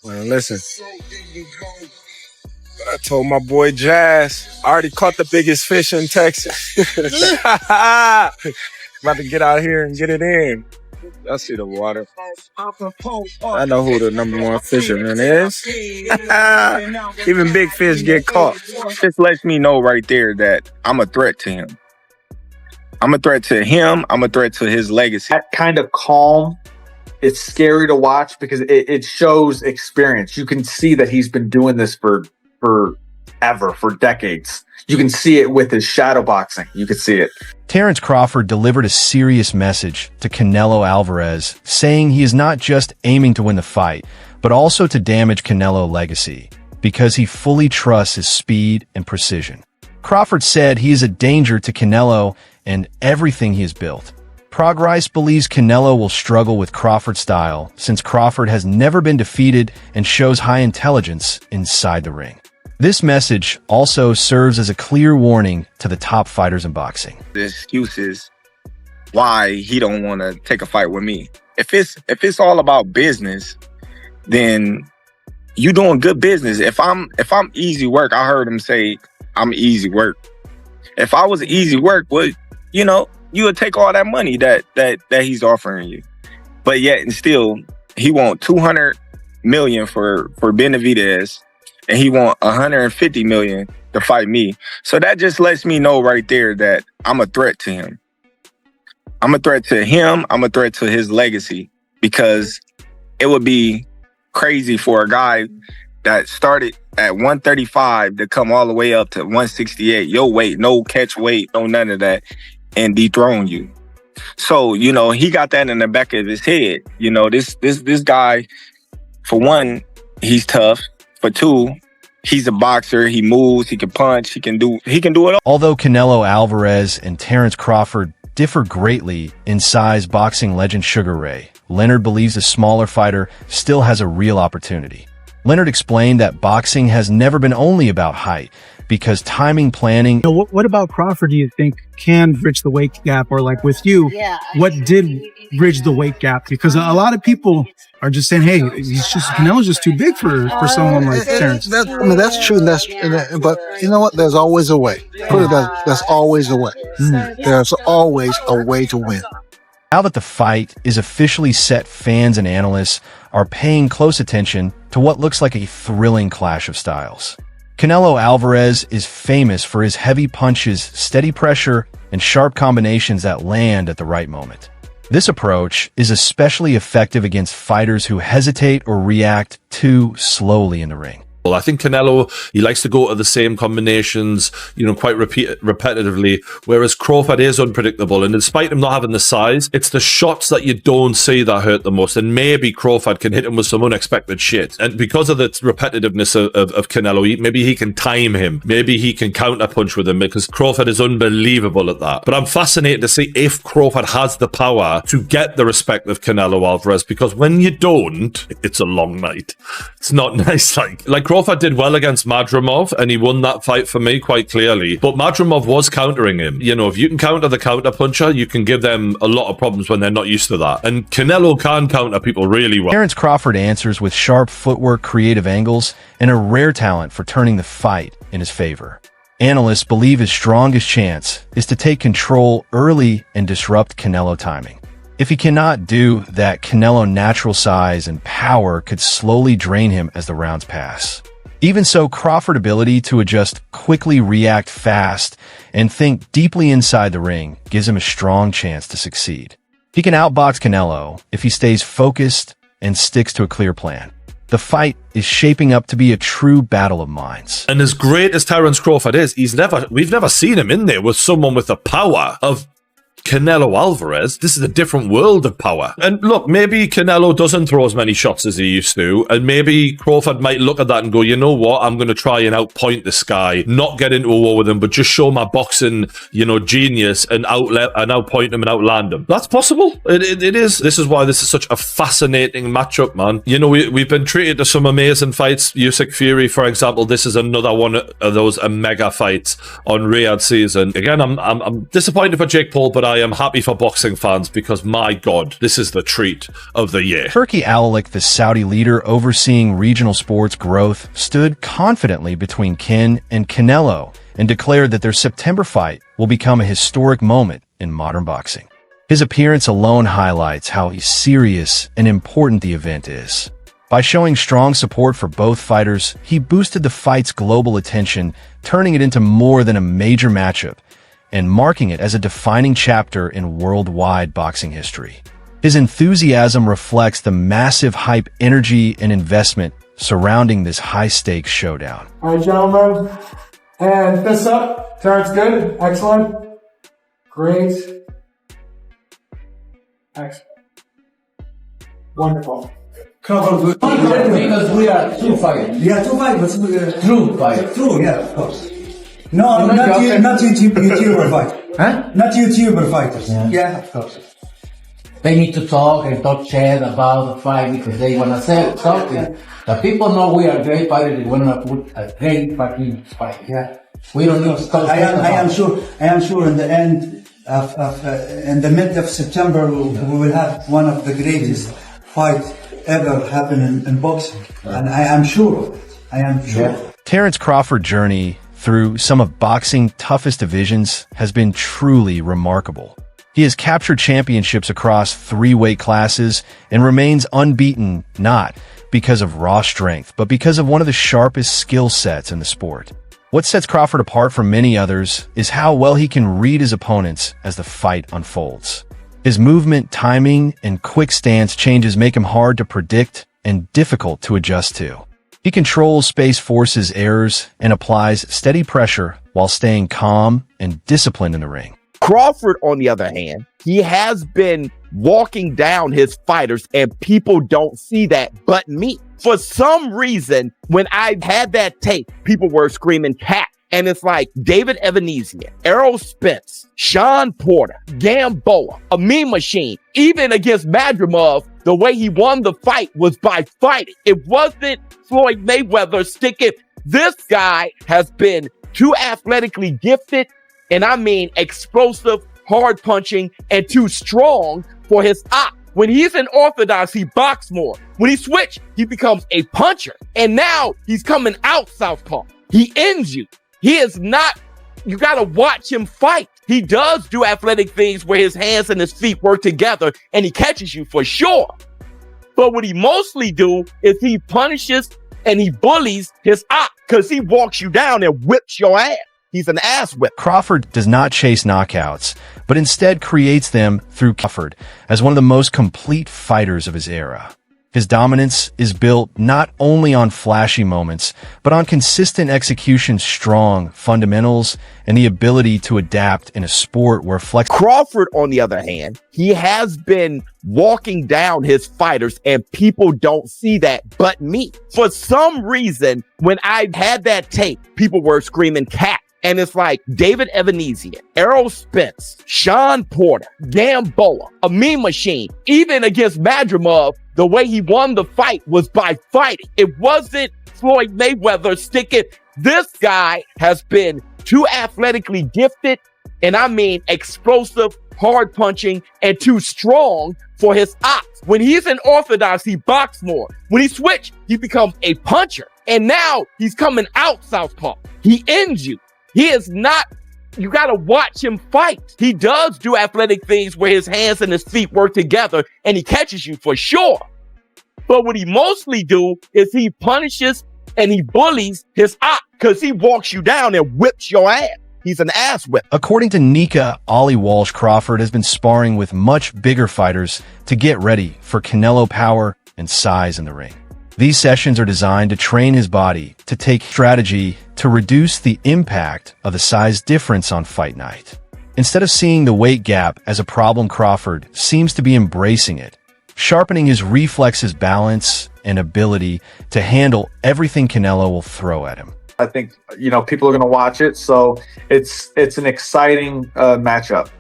Well, listen, I told my boy Jazz, I already caught the biggest fish in Texas. About to get out here and get it in. I see the water. I know who the #1 fisherman is. Even big fish get caught. This lets me know right there that I'm a threat to him. I'm a threat to him. I'm a threat to his legacy. That kind of calm, it's scary to watch because it shows experience. You can see that he's been doing this for decades. You can see it with his shadow boxing. You can see it. Terence Crawford delivered a serious message to Canelo Alvarez, saying he is not just aiming to win the fight, but also to damage Canelo's legacy, because he fully trusts his speed and precision. Crawford said he is a danger to Canelo and everything he has built. Progress believes Canelo will struggle with Crawford's style, since Crawford has never been defeated and shows high intelligence inside the ring. This message also serves as a clear warning to the top fighters in boxing. The excuses why he don't want to take a fight with me. If it's all about business, then you doing good business. If I'm easy work, I heard him say I'm easy work. If I was easy work, well, you would take all that money that he's offering you. But yet and still, he want $200 million for Benavidez, and he want $150 million to fight me. So that just lets me know right there that I'm a threat to him. I'm a threat to him. I'm a threat to his legacy, because it would be crazy for a guy that started at 135 to come all the way up to 168, your weight, no catch weight, no none of that, and dethrone you. So, he got that in the back of his head. This guy, for one, he's tough. For two, he's a boxer. He moves, he can punch, he can do it all. Although Canelo Alvarez and Terence Crawford differ greatly in size, boxing legend Sugar Ray Leonard believes the smaller fighter still has a real opportunity. Leonard explained that boxing has never been only about height, because timing, planning... What about Crawford do you think can bridge the weight gap? Or like with you, what did bridge the weight gap? Because a lot of people are just saying, hey, Canelo's just too big for someone like Terence. That's true. But you know what? There's always a way. Put it that there's always a way. There's always a way to win. Now that the fight is officially set, fans and analysts are paying close attention to what looks like a thrilling clash of styles. Canelo Alvarez is famous for his heavy punches, steady pressure, and sharp combinations that land at the right moment. This approach is especially effective against fighters who hesitate or react too slowly in the ring. I think Canelo, he likes to go to the same combinations, quite repetitively, whereas Crawford is unpredictable. And despite him not having the size, it's the shots that you don't see that hurt the most. And maybe Crawford can hit him with some unexpected shit. And because of the repetitiveness of Canelo, maybe he can time him. Maybe he can counterpunch with him, because Crawford is unbelievable at that. But I'm fascinated to see if Crawford has the power to get the respect of Canelo Alvarez, because when you don't, it's a long night. It's not nice. Like Crawford did well against Madrimov, and he won that fight for me quite clearly. But Madrimov was countering him. If you can counter the counterpuncher, you can give them a lot of problems when they're not used to that. And Canelo can counter people really well. Terence Crawford answers with sharp footwork, creative angles, and a rare talent for turning the fight in his favor. Analysts believe his strongest chance is to take control early and disrupt Canelo timing. If he cannot do that, Canelo's natural size and power could slowly drain him as the rounds pass. Even so, Crawford's ability to adjust quickly, react fast, and think deeply inside the ring gives him a strong chance to succeed. He can outbox Canelo if he stays focused and sticks to a clear plan. The fight is shaping up to be a true battle of minds. And as great as Terence Crawford is, we've never seen him in there with someone with the power of Canelo Alvarez. This is a different world of power. And look, maybe Canelo doesn't throw as many shots as he used to, and maybe Crawford might look at that and go, you know what, I'm going to try and outpoint this guy, not get into a war with him, but just show my boxing, genius and outpoint him and outland him. That's possible. It is. This is why this is such a fascinating matchup, man. We've been treated to some amazing fights. Usyk Fury, for example, this is another one of those mega fights on Riyadh season. Again, I'm disappointed for Jake Paul, but I am happy for boxing fans because, my God, this is the treat of the year. Turki Alalik, the Saudi leader overseeing regional sports growth, stood confidently between Ken and Canelo and declared that their September fight will become a historic moment in modern boxing. His appearance alone highlights how serious and important the event is. By showing strong support for both fighters, he boosted the fight's global attention, turning it into more than a major matchup and marking it as a defining chapter in worldwide boxing history. His enthusiasm reflects the massive hype, energy, and investment surrounding this high-stakes showdown. All right, gentlemen, and fists up. Terence, good, excellent, great, excellent, wonderful. Crawford, because we are true fighters. Yeah, true fighters. True fighters. True, yeah, of course. No, not YouTuber fighters. Huh? Not YouTuber fighters. Yeah, of course. They need to talk and talk shit about the fight because they want to say something. The people know we are great fighters. They want to put a great fucking fight. Yeah. We don't need to talk. I am sure in the end in the mid of September we will have one of the greatest fights ever happen in boxing, and I am sure of it. I am sure. Yeah. Terence Crawford's journey through some of boxing's toughest divisions has been truly remarkable. He has captured championships across 3 weight classes and remains unbeaten, not because of raw strength, but because of one of the sharpest skill sets in the sport. What sets Crawford apart from many others is how well he can read his opponents as the fight unfolds. His movement, timing, and quick stance changes make him hard to predict and difficult to adjust to. He controls space, forces errors, and applies steady pressure while staying calm and disciplined in the ring. Crawford, on the other hand, he has been walking down his fighters, and people don't see that but me. For some reason, when I had that tape, people were screaming cat. And it's like David Evanesian, Errol Spence, Sean Porter, Gamboa, a Mean Machine, even against Madrimov, the way he won the fight was by fighting. It wasn't Floyd Mayweather sticking. This guy has been too athletically gifted, and I mean explosive, hard punching, and too strong for his op. When he's in orthodox, he boxes more. When he switch, he becomes a puncher. And now he's coming out southpaw. He ends you. He is not, you got to watch him fight. He does do athletic things where his hands and his feet work together and he catches you for sure. But what he mostly do is he punishes and he bullies his op because he walks you down and whips your ass. He's an ass whip. Crawford does not chase knockouts, but instead creates them through Crawford as one of the most complete fighters of his era. His dominance is built not only on flashy moments, but on consistent execution, strong fundamentals, and the ability to adapt in a sport where Crawford, on the other hand, he has been walking down his fighters, and people don't see that but me. For some reason, when I had that tape, people were screaming cat. And it's like David Evanesian, Errol Spence, Sean Porter, Gamboa, a Mean Machine, even against Madrimov, the way he won the fight was by fighting. It wasn't Floyd Mayweather sticking. This guy has been too athletically gifted, and I mean explosive, hard punching, and too strong for his ops. When he's in orthodox, he boxes more. When he switch, he becomes a puncher. And now he's coming out southpaw. He ends you. He is not, you got to watch him fight. He does do athletic things where his hands and his feet work together and he catches you for sure. But what he mostly do is he punishes and he bullies his op because he walks you down and whips your ass. He's an ass whip. According to Nika Ollie Walsh, Crawford has been sparring with much bigger fighters to get ready for Canelo power and size in the ring. These sessions are designed to train his body to take strategy to reduce the impact of the size difference on fight night. Instead of seeing the weight gap as a problem, Crawford seems to be embracing it, sharpening his reflexes, balance, and ability to handle everything Canelo will throw at him. I think, people are going to watch it, so it's an exciting matchup.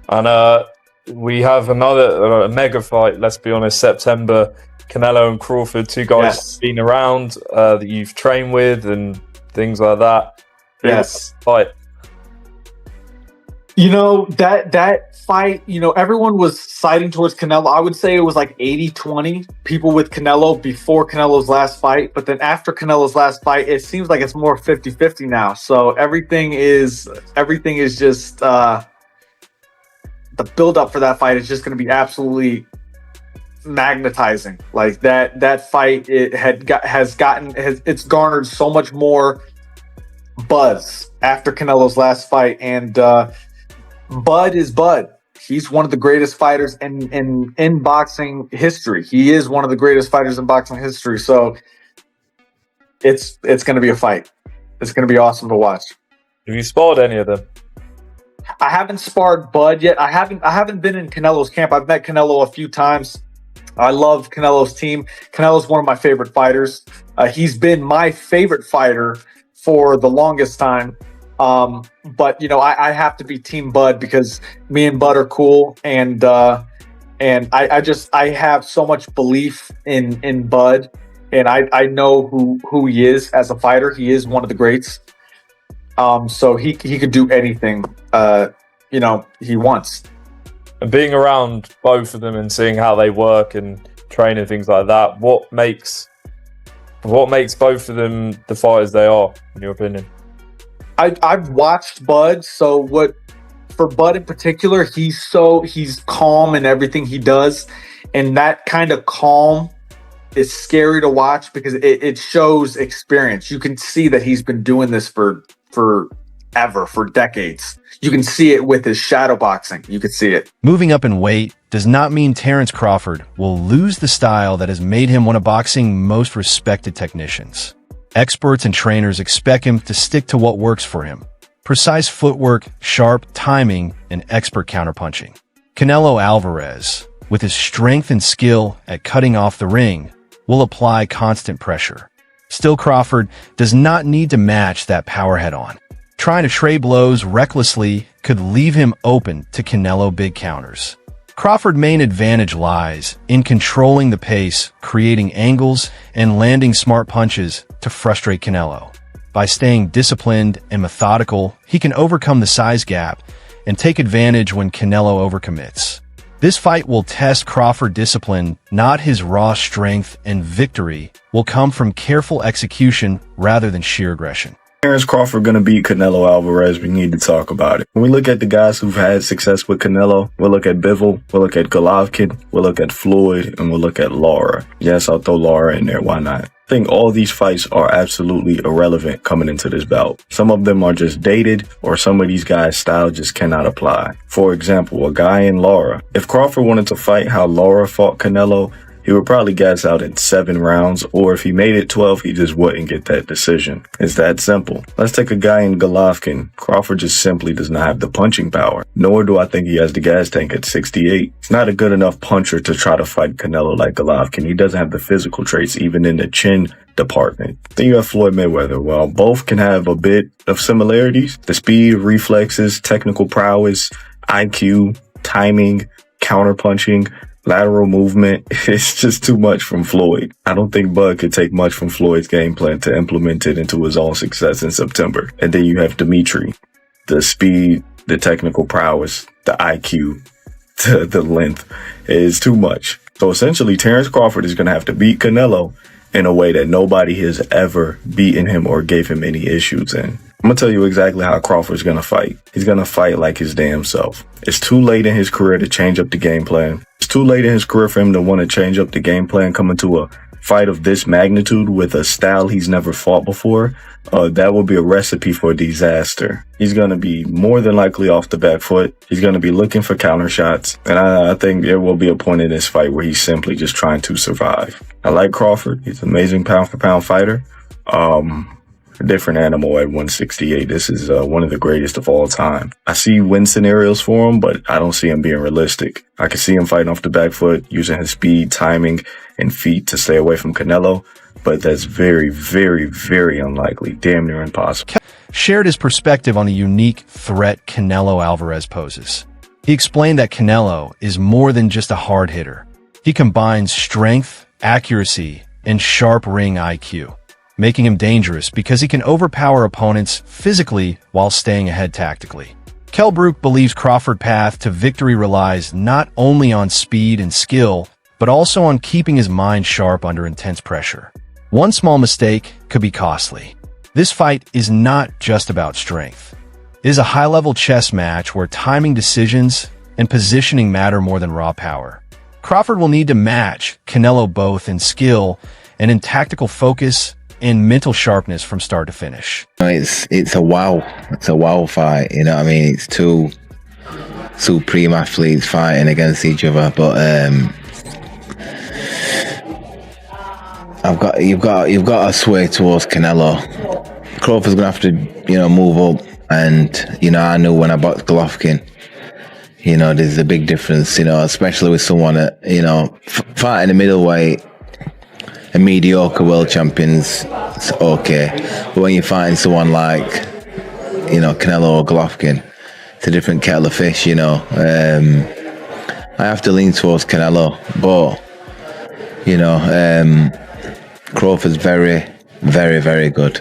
And we have another mega fight, let's be honest, September. Canelo and Crawford, two guys who've been around that you've trained with and things like that. Yes. Fight. You know, that fight, you know, everyone was siding towards Canelo. I would say it was like 80-20 people with Canelo before Canelo's last fight. But then after Canelo's last fight, it seems like it's more 50-50 now. So everything is just the build up for that fight is just going to be absolutely magnetizing. Like that fight, it's garnered so much more buzz after Canelo's last fight, and Bud is Bud. He's one of the greatest fighters in boxing history. He is one of the greatest fighters in boxing history. So it's going to be a fight. It's going to be awesome to watch. Have you sparred any of them? I haven't sparred Bud yet. I haven't been in Canelo's camp. I've met Canelo a few times. I love Canelo's team. Canelo's one of my favorite fighters. He's been my favorite fighter for the longest time. But you know, I have to be Team Bud because me and Bud are cool, and I have so much belief in Bud, and I know who he is as a fighter. He is one of the greats. So he could do anything you know, he wants. And being around both of them and seeing how they work and train and things like that, what makes both of them the fighters they are, in your opinion? I've watched Bud, so for Bud in particular, he's calm in everything he does, and that kind of calm is scary to watch because it shows experience. You can see that he's been doing this for decades. You can see it with his shadow boxing. You can see it. Moving up in weight does not mean Terence Crawford will lose the style that has made him one of boxing's most respected technicians. Experts and trainers expect him to stick to what works for him: precise footwork, sharp timing, and expert counterpunching. Canelo Alvarez, with his strength and skill at cutting off the ring, will apply constant pressure. Still, Crawford does not need to match that power head-on. Trying to trade blows recklessly could leave him open to Canelo big counters. Crawford's main advantage lies in controlling the pace, creating angles, and landing smart punches to frustrate Canelo. By staying disciplined and methodical, he can overcome the size gap and take advantage when Canelo overcommits. This fight will test Crawford's discipline, not his raw strength, and victory will come from careful execution rather than sheer aggression. Terence Crawford going to beat Canelo Alvarez? We need to talk about it. When we look at the guys who've had success with Canelo, we'll look at Bivol, we'll look at Golovkin, we'll look at Floyd, and we'll look at Lara. Yes, I'll throw Lara in there. Why not? I think all these fights are absolutely irrelevant coming into this bout. Some of them are just dated, or some of these guys' style just cannot apply. For example, a guy in Lara. If Crawford wanted to fight how Lara fought Canelo, he would probably gas out in 7 rounds, or if he made it 12, he just wouldn't get that decision. It's that simple. Let's take a guy in Golovkin. Crawford just simply does not have the punching power, nor do I think he has the gas tank at 68. He's not a good enough puncher to try to fight Canelo like Golovkin. He doesn't have the physical traits, even in the chin department. Then you have Floyd Mayweather. Well, both can have a bit of similarities. The speed, reflexes, technical prowess, IQ, timing, counterpunching, lateral movement. It's just too much from Floyd. I don't think Bud could take much from Floyd's game plan to implement it into his own success in September. And then you have Dimitri. The speed, the technical prowess, the IQ, the length is too much. So essentially, Terence Crawford is going to have to beat Canelo in a way that nobody has ever beaten him or gave him any issues in. I'm going to tell you exactly how Crawford's going to fight. He's going to fight like his damn self. It's too late in his career to change up the game plan. It's too late in his career for him to want to change up the game plan coming to a fight of this magnitude with a style he's never fought before. That will be a recipe for disaster. He's going to be more than likely off the back foot. He's going to be looking for counter shots. And I think there will be a point in this fight where he's simply just trying to survive. I like Crawford. He's an amazing pound for pound fighter. A different animal at 168. This is one of the greatest of all time. I see win scenarios for him, but I don't see him being realistic. I can see him fighting off the back foot, using his speed, timing, and feet to stay away from Canelo, but that's very, very, very unlikely. Damn near impossible. Shared his perspective on the unique threat Canelo Alvarez poses. He explained that Canelo is more than just a hard hitter. He combines strength, accuracy, and sharp ring IQ, making him dangerous because he can overpower opponents physically while staying ahead tactically. Kell Brook believes Crawford's path to victory relies not only on speed and skill, but also on keeping his mind sharp under intense pressure. One small mistake could be costly. This fight is not just about strength. It is a high-level chess match where timing decisions and positioning matter more than raw power. Crawford will need to match Canelo both in skill and in tactical focus and mental sharpness from start to finish. It's a wow fight. You know what I mean? It's two supreme athletes fighting against each other, but you've got to sway towards Canelo. Crawford's gonna have to move up, and I knew when I boxed Golovkin, there's a big difference, especially with someone that fighting a middleweight. A mediocre world champion's it's okay, but when you're fighting someone like Canelo or Golovkin, it's a different kettle of fish. I have to lean towards Canelo, but Crawford's very, very, very good.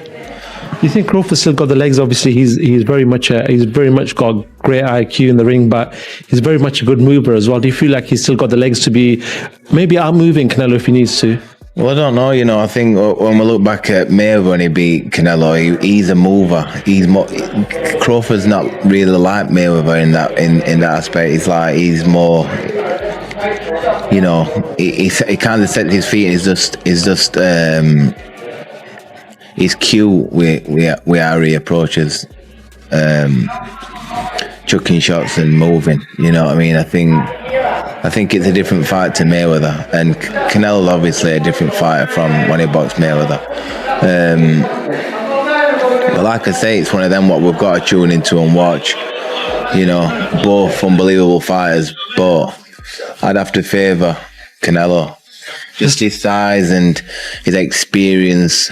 You think Crawford still got the legs? Obviously, he's very much got great IQ in the ring, but he's very much a good mover as well. Do you feel like he's still got the legs to be maybe outmoving Canelo if he needs to? Well, I don't know. I think when we look back at Mayweather when he beat Canelo, he's a mover. Crawford's not really like Mayweather in that aspect. He's more. He kind of sets his feet. He's cute with how he approaches chucking shots and moving. You know what I mean? I think it's a different fight to Mayweather, and Canelo's obviously a different fighter from when he boxed Mayweather. But like I say, it's one of them what we've got to tune into and watch. Both unbelievable fighters, but I'd have to favour Canelo. Just his size and his experience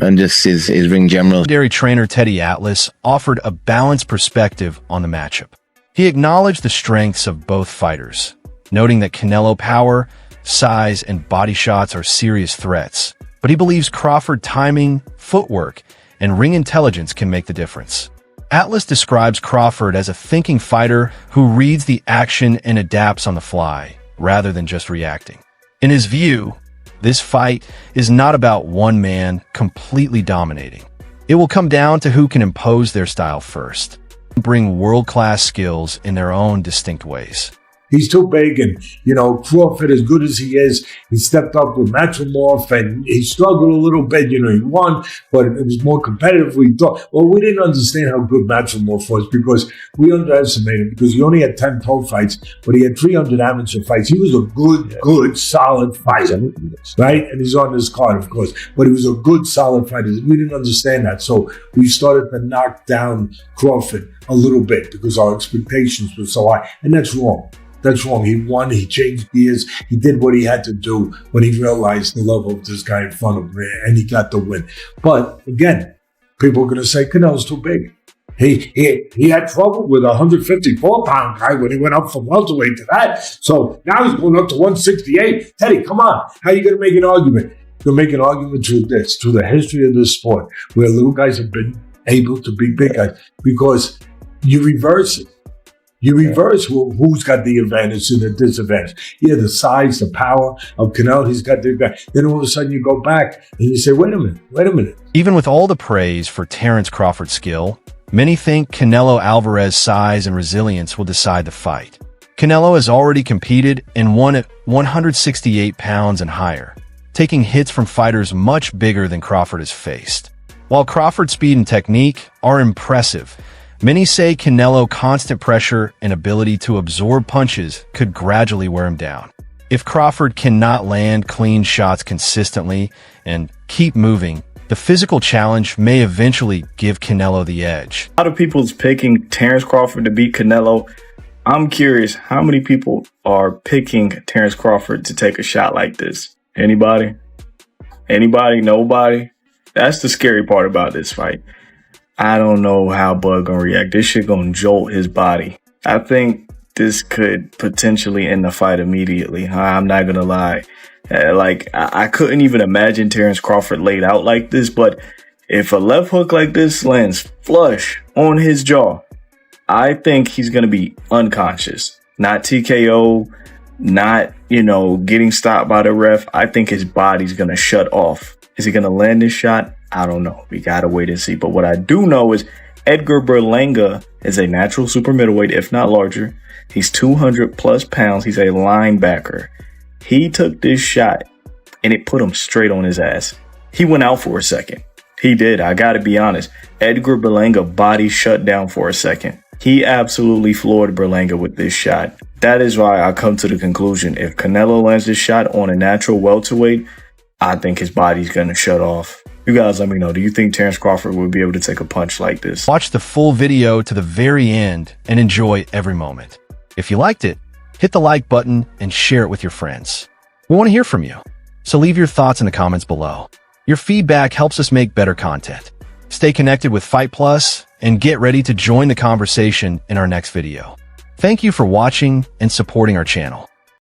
and just his ring general. Legendary trainer Teddy Atlas offered a balanced perspective on the matchup. He acknowledged the strengths of both fighters, noting that Canelo power, size, and body shots are serious threats, but he believes Crawford timing, footwork, and ring intelligence can make the difference. Atlas describes Crawford as a thinking fighter who reads the action and adapts on the fly, rather than just reacting. In his view, this fight is not about one man completely dominating. It will come down to who can impose their style first, bring world-class skills in their own distinct ways. He's too big, and, Crawford, as good as he is, he stepped up with Matrimorph, and he struggled a little bit. He won, but it was more competitive we thought. Well, we didn't understand how good Matrimorph was because we underestimated him because he only had 10 pro fights, but he had 300 amateur fights. He was a good, solid fighter, right? And he's on this card, of course, but he was a good, solid fighter. We didn't understand that, so we started to knock down Crawford a little bit because our expectations were so high, and that's wrong. That's wrong. He won. He changed gears. He did what he had to do when he realized the level of this guy in front of him, and he got the win. But again, people are going to say Canelo's too big. He had trouble with a 154-pound guy when he went up from welterweight to that. So now he's going up to 168. Teddy, come on. How are you going to make an argument? You'll make an argument through this, through the history of this sport, where little guys have been able to beat big guys, because you reverse it. You reverse who's got the advantage and the disadvantage. Yeah, the size, the power of Canelo, he's got the advantage. Then all of a sudden you go back and you say, wait a minute. Even with all the praise for Terence Crawford's skill, many think Canelo Alvarez's size and resilience will decide the fight. Canelo has already competed and won at 168 pounds and higher, taking hits from fighters much bigger than Crawford has faced. While Crawford's speed and technique are impressive, many say Canelo's constant pressure and ability to absorb punches could gradually wear him down. If Crawford cannot land clean shots consistently and keep moving, the physical challenge may eventually give Canelo the edge. A lot of people's picking Terence Crawford to beat Canelo. I'm curious, how many people are picking Terence Crawford to take a shot like this? Anybody? Nobody? That's the scary part about this fight. I don't know how Bud gonna react. This shit gonna jolt his body. I think this could potentially end the fight immediately. I'm not gonna lie. I couldn't even imagine Terence Crawford laid out like this, but if a left hook like this lands flush on his jaw, I think he's going to be unconscious, not TKO, not, getting stopped by the ref. I think his body's going to shut off. Is he going to land this shot? I don't know. We got to wait and see. But what I do know is Edgar Berlanga is a natural super middleweight, if not larger. He's 200 plus pounds. He's a linebacker. He took this shot and it put him straight on his ass. He went out for a second. He did. I got to be honest. Edgar Berlanga body shut down for a second. He absolutely floored Berlanga with this shot. That is why I come to the conclusion, if Canelo lands this shot on a natural welterweight, I think his body's going to shut off. You guys let me know. Do you think Terence Crawford would be able to take a punch like this? Watch the full video to the very end and enjoy every moment. If you liked it, hit the like button and share it with your friends. We want to hear from you, so leave your thoughts in the comments below. Your feedback helps us make better content. Stay connected with Fight Plus and get ready to join the conversation in our next video. Thank you for watching and supporting our channel.